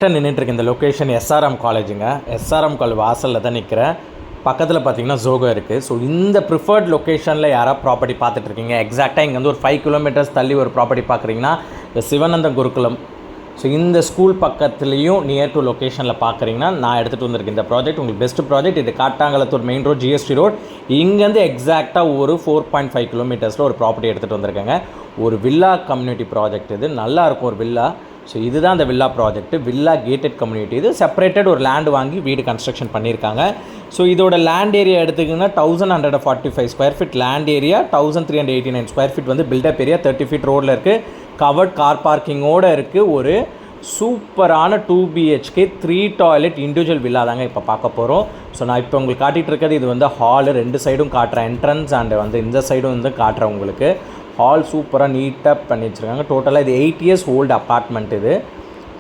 நின்றுட்டுருக்கு இந்த location SRM காலேஜுங்க. SRM college வாசலில் தான் நிற்கிறேன். பக்கத்தில் பார்த்தீங்கன்னா ஜோகோ இருக்குது. ஸோ இந்த ப்ரிஃபர்ட் லொக்கேஷனில் யாராவது ப்ராப்பர்ட்டி பார்த்துட்ருக்கீங்க, எக்ஸாக்டாக இங்கேருந்து ஒரு 5 கிலோமீட்டர்ஸ் தள்ளி ஒரு ப்ராப்பர்ட்டி பார்க்குறீங்கன்னா இந்த சிவானந்தம் குருகுலம். ஸோ இந்த ஸ்கூல் பக்கத்துலேயும் நியர் டு லொக்கேஷனில் பார்க்குறீங்கன்னா நான் எடுத்துகிட்டு வந்திருக்கேன் இந்த ப்ராஜெக்ட். உங்களுக்கு பெஸ்ட் ப்ராஜெக்ட் இது. Kattankulathur main road, GST road. இங்கேருந்து எக்ஸாக்டாக ஒரு 4.5 கிலோமீட்டர்ஸில் ஒரு ப்ராப்பர்ட்டி எடுத்துகிட்டு வந்திருக்கேங்க. ஒரு வில்லா கம்யூனிட்டி ப்ராஜெக்ட் இது. நல்லாயிருக்கும் ஒரு வில்லா. ஸோ இதுதான் அந்த villa project. Villa gated community. இது செப்பரேட்டட் ஒரு லேண்டு வாங்கி வீடு கன்ஸ்ட்ரக்ஷன் பண்ணியிருக்காங்க. ஸோ இதோட லேண்ட் ஏரியா எடுத்துக்கிங்கன்னா 1145 square feet land area, 1389 square feet வந்து பில்டப் ஏரியா, 30 ஃபீட் ரோடில் இருக்குது. கவர்ட் கார் பார்க்கிங்கோடு இருக்குது. ஒரு சூப்பரான 2 BHK 3 டாய்லெட் இண்டிவிஜுவல் வில்லா தாங்க இப்போ பார்க்க போகிறோம். ஸோ நான் இப்போ உங்களுக்கு காட்டிகிட்டு இருக்கிறது இது வந்து ஹாலு. 2 சைடும் காட்டுறேன், என்ட்ரன்ஸ் அண்ட் வந்து இந்த சைடும் வந்து காட்டுறேன் உங்களுக்கு. ஹால் சூப்பராக நீட்டாக பண்ணி வச்சுருக்காங்க. டோட்டலாக இது 8 இயர்ஸ் ஓல்டு அப்பார்ட்மெண்ட் இது,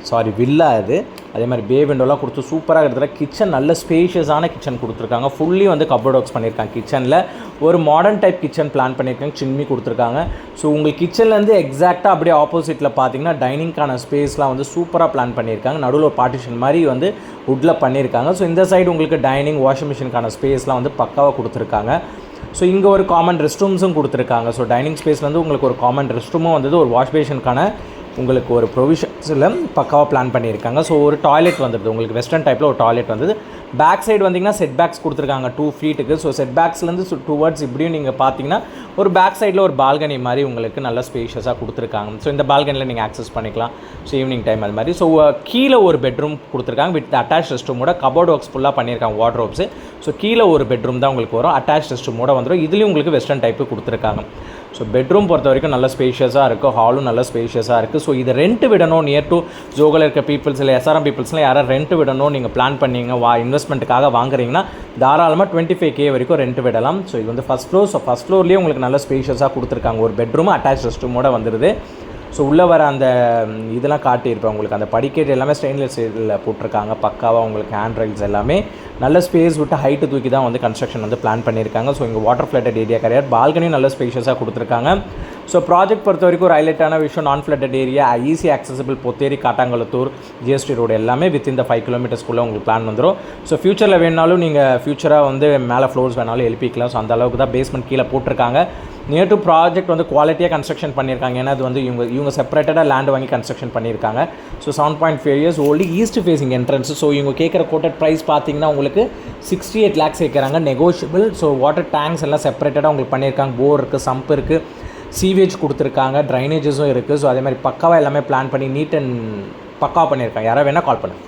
சாரி வில்லா இது. அதே மாதிரி பே விண்டோலாம் கொடுத்து சூப்பராக இருக்கிற கிச்சன், நல்ல ஸ்பேஷியஸான கிச்சன் கொடுத்துருக்காங்க. ஃபுல்லி வந்து கப்போர்ட் ஒர்க்ஸ் பண்ணியிருக்காங்க கிச்சனில். ஒரு மாடர்ன் டைப் கிச்சன் பிளான் பண்ணியிருக்காங்க. சிம்னி கொடுத்துருக்காங்க. ஸோ உங்களுக்கு கிச்சன்லேருந்து எக்ஸாக்டாக அப்படியே ஆப்போசிட்டில் பார்த்தீங்கன்னா டைனிங்கான ஸ்பேஸ்லாம் வந்து சூப்பராக பிளான் பண்ணியிருக்காங்க. நடுவில் ஒரு பார்ட்டிஷன் மாதிரி வந்து வுட்டில் பண்ணியிருக்காங்க. ஸோ இந்த சைடு உங்களுக்கு டைனிங், வாஷிங் மிஷினுக்கான ஸ்பேஸ்லாம் வந்து பக்காவாக கொடுத்துருக்காங்க. ஸோ இங்கே ஒரு காமன் ரெஸ்ட் ரூம்ஸும் கொடுத்துருக்காங்க. ஸோ டைனிங் ஸ்பேஸ்லேருந்து உங்களுக்கு ஒரு காமன் ரெஸ்ட் ரூமும் வந்தது. ஒரு வாஷ் பேஷனுக்கான உங்களுக்கு ஒரு ப்ரொவிஷன்ஸில் பக்காவாக பிளான் பண்ணியிருக்காங்க. ஸோ ஒரு டாய்லெட் வந்துடுது உங்களுக்கு, வெஸ்டர்ன் டைப்பில் ஒரு டாய்லெட் வந்தது. பேக் சைடு வந்திங்கன்னா செட் பேக்ஸ் கொடுத்துருக்காங்க 2 ஃபீட்டுக்கு. ஸோ செட் பேக்ஸ்லேருந்து டுவர்ட்ஸ் இப்படியும் நீங்கள் பார்த்தீங்கன்னா ஒரு பேக் சைடில் ஒரு பால்கனி மாதிரி உங்களுக்கு நல்ல ஸ்பேஷியஸாக கொடுத்துருக்காங்க. ஸோ இந்த பால்கனியில் நீங்கள் ஆக்சஸ் பண்ணிக்கலாம். ஸோ ஈவினிங் டைம் அது மாதிரி. ஸோ கீழே ஒரு பெட்ரூம் கொடுத்துருக்காங்க வித் அட்டாச் ரெஸ்ட் ரூமோட. கபோர்ட் ஒர்க்ஸ் ஃபுல்லாக பண்ணியிருக்காங்க, வார்ட்ரோப்ஸு. ஸோ கீழே ஒரு பெட்ரூம் தான் உங்களுக்கு வரும், அட்டாச் ரெஸ்ட் ரூமோட வந்துடும். இதுலேயும் உங்களுக்கு வெஸ்டர்ன் டைப்பு கொடுத்துருக்காங்க. ஸோ பெட்ரூம் பொறுத்த வரைக்கும் நல்ல ஸ்பேஷியஸாக இருக்குது. ஹாலும் நல்ல ஸ்பேஷியஸாக இருக்குது. ஸோ இதை ரெண்ட் விடணும், நியர் டு ஜோகோவில் இருக்க பீப்புள்ஸ் இல்லை எஸ்ஆர்எம் பீப்புள்ஸ்லாம் யாராவது ரெண்ட் விடணும் நீங்கள் பிளான் பண்ணிங்க, இன்வெஸ்ட்மெண்ட்டுக்காக வாங்குறீங்கன்னா தாராளமாக 25K வரைக்கும் ரெண்ட் விடலாம். ஸோ இது வந்து ஃபஸ்ட் ஃப்ளோர். ஸோ ஃபஸ்ட் ஃப்ளோர்லேயே உங்களுக்கு நல்ல ஸ்பேஷியஸாக கொடுத்துருக்காங்க. ஒரு பெட்ரூம் அட்டாச் ரெஸ்ட் ரூமோட வந்துடுது. ஸோ உள்ளே வர அந்த இதெல்லாம் காட்டியிருப்பேன் உங்களுக்கு. அந்த படிக்கட்டு எல்லாமே ஸ்டெயின்லெஸ் ஸ்டீலில் போட்டிருக்காங்க. பக்காவாக உங்களுக்கு ஹேண்ட் ரைல்ஸ் எல்லாமே நல்ல ஸ்பேஸ் விட்டு ஹைட்டு தூக்கி தான் வந்து கன்ஸ்ட்ரக்ஷன் வந்து பிளான் பண்ணியிருக்காங்க. ஸோ இங்கே வாட்டர் ஃப்ளட்டட் ஏரியா கிடையாது. பால்கனியும் நல்ல ஸ்பேஷியஸாக கொடுத்துருக்காங்க. ஸோ ப்ராஜெக்ட் பொறுத்த வரைக்கும் ஒரு ஹைலைட்டான விஷயம், நான் flooded area, easy accessible. Potheri, Kattankulathur, GST road எல்லாமே வித் இந்த 5 கிலோமீட்டர்ஸ்க்குள்ளே உங்களுக்கு பிளான் வந்துடும். ஸோ ஃபியூச்சரில் வேணாலும் நீங்கள் ஃபியூச்சராக வந்து மேலே ஃப்ளோர்ஸ் வேணாலும் எழுப்பிக்கலாம். ஸோ அந்த அளவுக்கு தான் பேஸ்மெண்ட் கீழே போட்டிருக்காங்க. நியர் டு ப்ராஜெக்ட் வந்து குவாலிட்டியாக கன்ஸ்ட்ரக்ஷன் பண்ணியிருக்காங்க. ஏன்னா அது வந்து இவங்க செப்பரேட்டடாக லேண்ட் வாங்கி கன்ஸ்ட்ரக்ஷன் பண்ணியிருக்காங்க. So 7.5 years old, east facing entrance. So இவங்க கேட்குற கோட்டட் ப்ரைஸ் பார்த்தீங்கன்னா உங்களுக்கு 68 lakhs கேட்குறாங்க, நெகோஷியபிள். ஸோ வாட்டர் டேங்க்ஸ் எல்லாம் செப்பரேட்டடாக உங்களுக்கு பண்ணியிருக்காங்க. போர் இருக்குது, சம்ப் இருக்குது, சீவேஜ் கொடுத்துருக்காங்க, ட்ரைனேஜஸும் இருக்குது. ஸோ அதே மாதிரி பக்காவாக எல்லாமே பிளான் பண்ணி நீட் அண்ட் பக்காவாக பண்ணியிருக்காங்க. யாராவது வேணால் கால் பண்ணுங்கள்.